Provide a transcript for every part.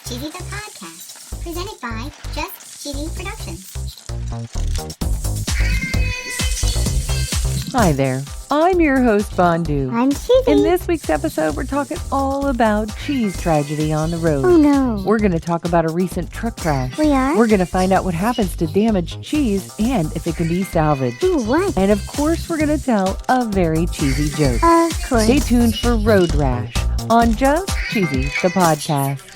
Cheesy the Podcast, presented by Just Cheesy Productions. Hi there, I'm your host Fondue. I'm Cheesy. In this week's episode, we're talking all about cheese tragedy on the road. Oh no. We're going to talk about a recent truck crash. We are? We're going to find out what happens to damaged cheese and if it can be salvaged. Ooh, what? And of course, we're going to tell a very cheesy joke. Of course. Stay tuned for Road Rash on Just Cheesy the Podcast.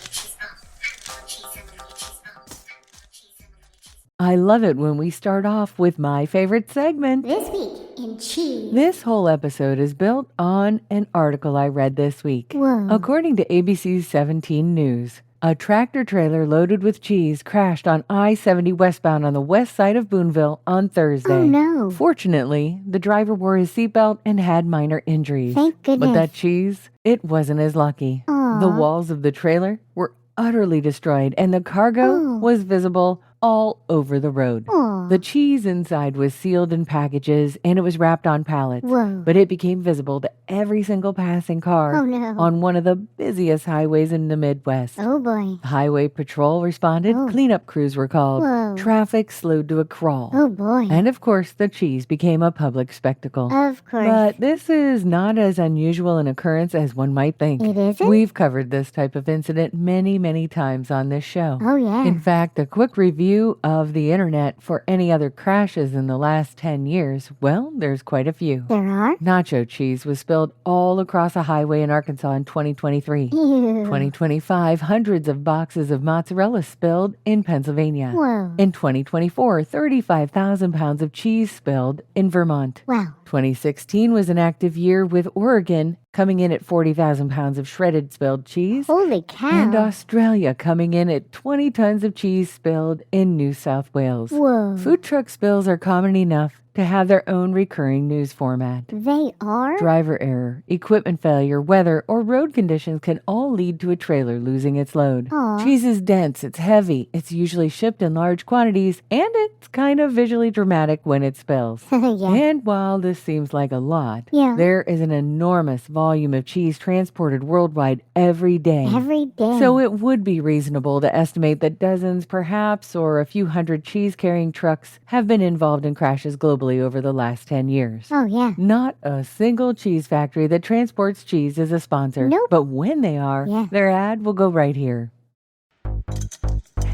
I love it when we start off with my favorite segment. This week in cheese. This whole episode is built on an article I read this week. Whoa. According to ABC's 17 News, a tractor trailer loaded with cheese crashed on I-70 westbound on the west side of Boonville on Thursday. Oh no. Fortunately, the driver wore his seatbelt and had minor injuries. Thank goodness. But that cheese, it wasn't as lucky. Aw. The walls of the trailer were utterly destroyed and the cargo was visible all over the road. Aw. The cheese inside was sealed in packages and it was wrapped on pallets. Whoa. But it became visible to every single passing car Oh no. on one of the busiest highways in the Midwest. Oh boy. Highway patrol responded. Oh. Cleanup crews were called. Whoa. Traffic slowed to a crawl. Oh boy. And of course, the cheese became a public spectacle. Of course. But this is not as unusual an occurrence as one might think. It isn't? We've covered this type of incident many, many times on this show. Oh yeah. In fact, a quick review of the internet for any other crashes in the last 10 years, well, there's quite a few. There are? Nacho cheese was spilled all across a highway in Arkansas in 2023. Ew. 2025, hundreds of boxes of mozzarella spilled in Pennsylvania. Whoa. In 2024, 35,000 pounds of cheese spilled in Vermont. Wow. 2016 was an active year with Oregon coming in at 40,000 pounds of shredded spilled cheese. Holy cow. And Australia coming in at 20 tons of cheese spilled in New South Wales. Whoa. Food truck spills are common enough to have their own recurring news format. They are? Driver error, equipment failure, weather, or road conditions can all lead to a trailer losing its load. Aw. Cheese is dense, it's heavy, it's usually shipped in large quantities, and it's kind of visually dramatic when it spills. Yeah. And while this seems like a lot, Yeah. there is an enormous volume of cheese transported worldwide every day. Every day. So it would be reasonable to estimate that dozens, perhaps, or a few hundred cheese-carrying trucks have been involved in crashes globally over the last 10 years. Oh yeah. Not a single cheese factory that transports cheese is a sponsor. Nope. But when they are, Yeah. their ad will go right here.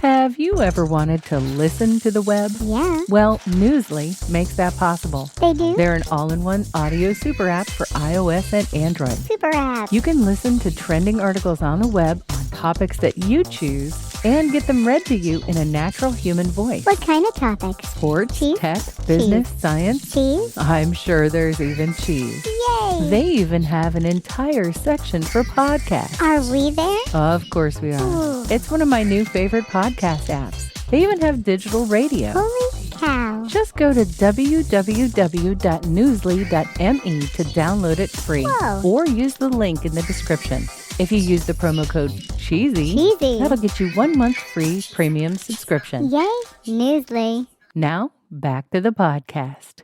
Have you ever wanted to listen to the web? Yeah. Well, Newsly makes that possible. They do? They're an all-in-one audio super app for iOS and Android. Super app. You can listen to trending articles on the web on topics that you choose and get them read to you in a natural human voice. What kind of topics? Sports, Cheese? tech, business, science. Cheese? I'm sure there's even cheese. Yay. They even have an entire section for podcasts. Are we there? Of course we are. Ooh. It's one of my new favorite podcast apps. They even have digital radio. Holy cow. Just go to www.newsly.me to download it free. Whoa. Or use the link in the description. If you use the promo code CHEESY, Cheesy. that'll get you 1 month free premium subscription. Yay. Newsly. Now, back to the podcast.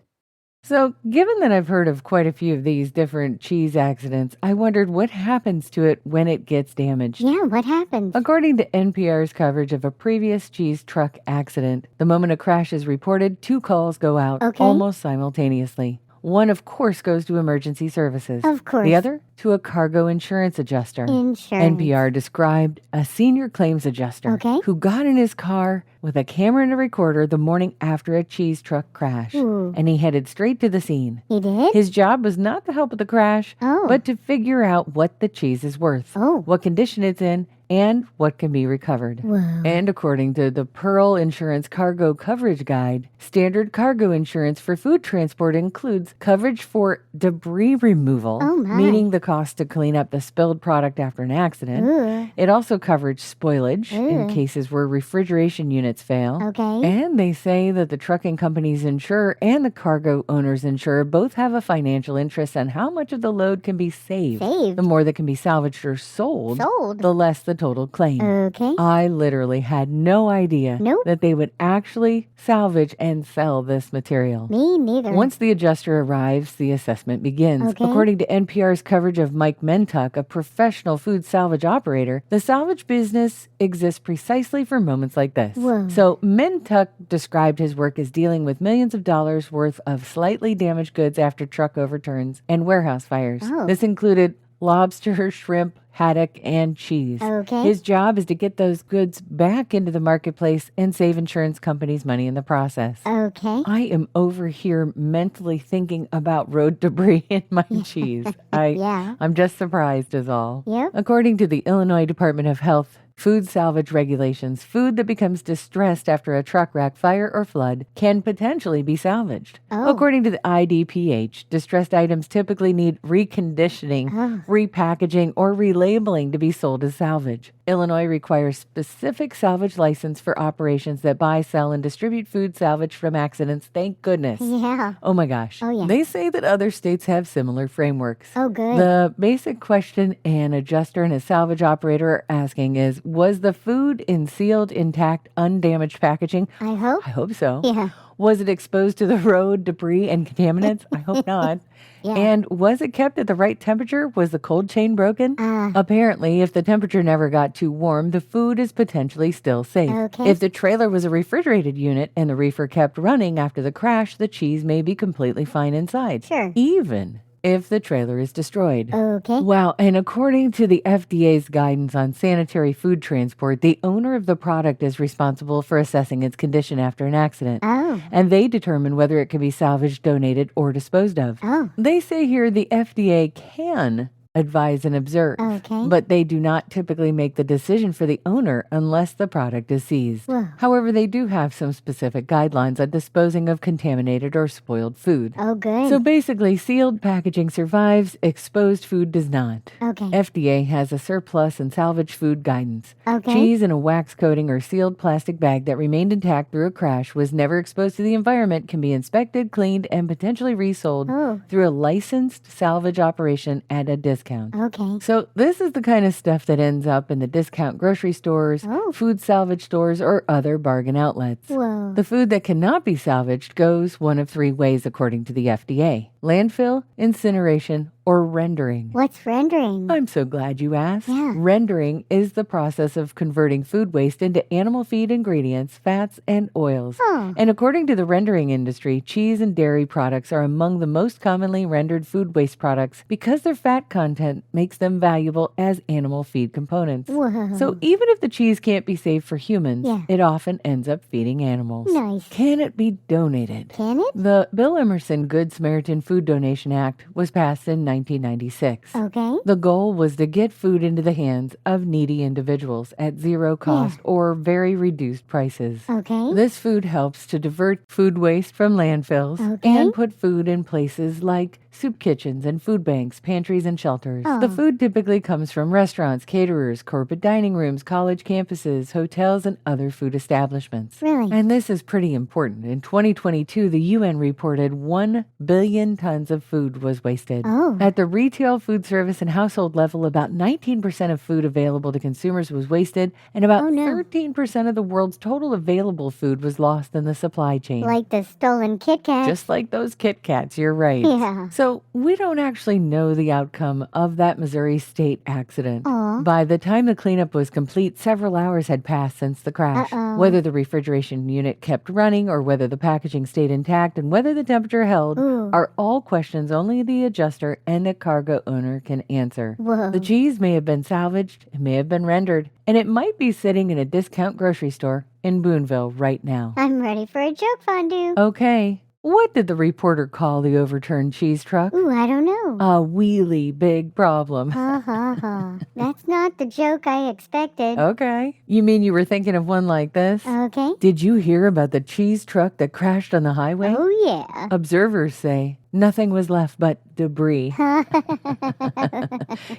So, given that I've heard of quite a few of these different cheese accidents, I wondered what happens to it when it gets damaged. Yeah, what happened? According to NPR's coverage of a previous cheese truck accident, the moment a crash is reported, 2 calls go out Okay. almost simultaneously. One, of course, goes to emergency services. Of course. The other, to a cargo insurance adjuster. Insurance. NPR described a senior claims adjuster Okay. who got in his car with a camera and a recorder the morning after a cheese truck crash. Ooh. And he headed straight to the scene. He did? His job was not to help with the crash, Oh. but to figure out what the cheese is worth, Oh. what condition it's in, and what can be recovered. Whoa. And according to the Pearl Insurance Cargo Coverage Guide, standard cargo insurance for food transport includes coverage for debris removal, Oh, my. meaning the cost to clean up the spilled product after an accident. Ooh. It also covers spoilage in Ugh. cases where refrigeration units units fail. Okay. And they say that the trucking company's insurer and the cargo owner's insurer both have a financial interest on how much of the load can be saved. Saved? The more that can be salvaged or sold, Sold? the less the total claim. Okay. I literally had no idea Nope. that they would actually salvage and sell this material. Me neither. Once the adjuster arrives, the assessment begins. Okay. According to NPR's coverage of Mike Mentuck, a professional food salvage operator, the salvage business exists precisely for moments like this. Whoa. So Mentuck described his work as dealing with millions of dollars worth of slightly damaged goods after truck overturns and warehouse fires. Oh. This included lobster, shrimp, haddock, and cheese. Okay. His job is to get those goods back into the marketplace and save insurance companies money in the process. Okay. I am over here mentally thinking about road debris in my cheese. Yeah. I'm just surprised is all. Yep. According to the Illinois Department of Health food salvage regulations, food that becomes distressed after a truck wreck, fire, or flood can potentially be salvaged. Oh. According to the IDPH, distressed items typically need reconditioning, repackaging, or relabeling to be sold as salvage. Illinois requires specific salvage license for operations that buy, sell, and distribute food salvaged from accidents. Thank goodness. Yeah. Oh my gosh. Oh, yeah. They say that other states have similar frameworks. Oh, good. The basic question an adjuster and a salvage operator are asking is, was the food in sealed, intact, undamaged packaging? I hope. I hope so. Yeah. Was it exposed to the road, debris, and contaminants? I hope not. Yeah. And was it kept at the right temperature? Was the cold chain broken? Apparently, if the temperature never got too warm, the food is potentially still safe. Okay. If the trailer was a refrigerated unit and the reefer kept running after the crash, the cheese may be completely fine inside. Sure. Even if the trailer is destroyed. Okay. Wow, and according to the FDA's guidance on sanitary food transport, the owner of the product is responsible for assessing its condition after an accident. Oh. And they determine whether it can be salvaged, donated, or disposed of. Oh. They say here the FDA can advise and observe, Okay. but they do not typically make the decision for the owner unless the product is seized. Whoa. However, they do have some specific guidelines on disposing of contaminated or spoiled food. Oh, good. So basically, sealed packaging survives, exposed food does not. Okay. FDA has a surplus and salvage food guidance. Okay. Cheese in a wax coating or sealed plastic bag that remained intact through a crash, was never exposed to the environment, can be inspected, cleaned, and potentially resold Oh. through a licensed salvage operation at a discount. Okay. So this is the kind of stuff that ends up in the discount grocery stores, Oh. food salvage stores, or other bargain outlets. Whoa. The food that cannot be salvaged goes one of three ways according to the FDA: landfill, incineration, or rendering. What's rendering? I'm so glad you asked. Yeah. Rendering is the process of converting food waste into animal feed ingredients, fats, and oils. Oh. And according to the rendering industry, cheese and dairy products are among the most commonly rendered food waste products because their fat content makes them valuable as animal feed components. Whoa. So even if the cheese can't be saved for humans, Yeah. it often ends up feeding animals. Nice. Can it be donated? Can it? The Bill Emerson Good Samaritan Food Donation Act was passed in 1996. Okay. The goal was to get food into the hands of needy individuals at zero cost or very reduced prices. Okay. This food helps to divert food waste from landfills Okay. and put food in places like soup kitchens and food banks, pantries, and shelters. Oh. The food typically comes from restaurants, caterers, corporate dining rooms, college campuses, hotels, and other food establishments. Really? And this is pretty important. In 2022, the UN reported 1 billion tons of food was wasted. Oh. At the retail, food service, and household level, about 19% of food available to consumers was wasted, and about Oh, no. 13% of the world's total available food was lost in the supply chain. Like the stolen Kit Kat? Just like those Kit Kats, you're right. Yeah. So we don't actually know the outcome of that Missouri State accident. Aw. By the time the cleanup was complete, several hours had passed since the crash. Uh-oh. Whether the refrigeration unit kept running or whether the packaging stayed intact and whether the temperature held Ooh. are all questions only the adjuster and the cargo owner can answer. Whoa. The cheese may have been salvaged, it may have been rendered, and it might be sitting in a discount grocery store in Boonville right now. I'm ready for a joke, Fondue. Okay. What did the reporter call the overturned cheese truck? Ooh, I don't know. A wheelie big problem. Ha ha ha. That's not the joke I expected. Okay. You mean you were thinking of one like this? Okay. Did you hear about the cheese truck that crashed on the highway? Oh, yeah. Observers say nothing was left but debris.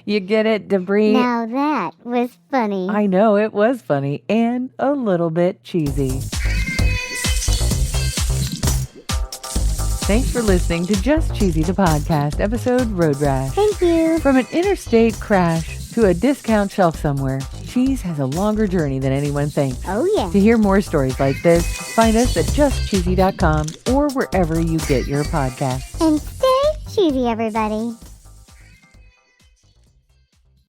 You get it? Debris. Now that was funny. I know, it was funny and a little bit cheesy. Thanks for listening to Just Cheesy the Podcast, episode Road Rash. Thank you. From an interstate crash to a discount shelf somewhere, cheese has a longer journey than anyone thinks. Oh, yeah. To hear more stories like this, find us at justcheesy.com or wherever you get your podcasts. And stay cheesy, everybody.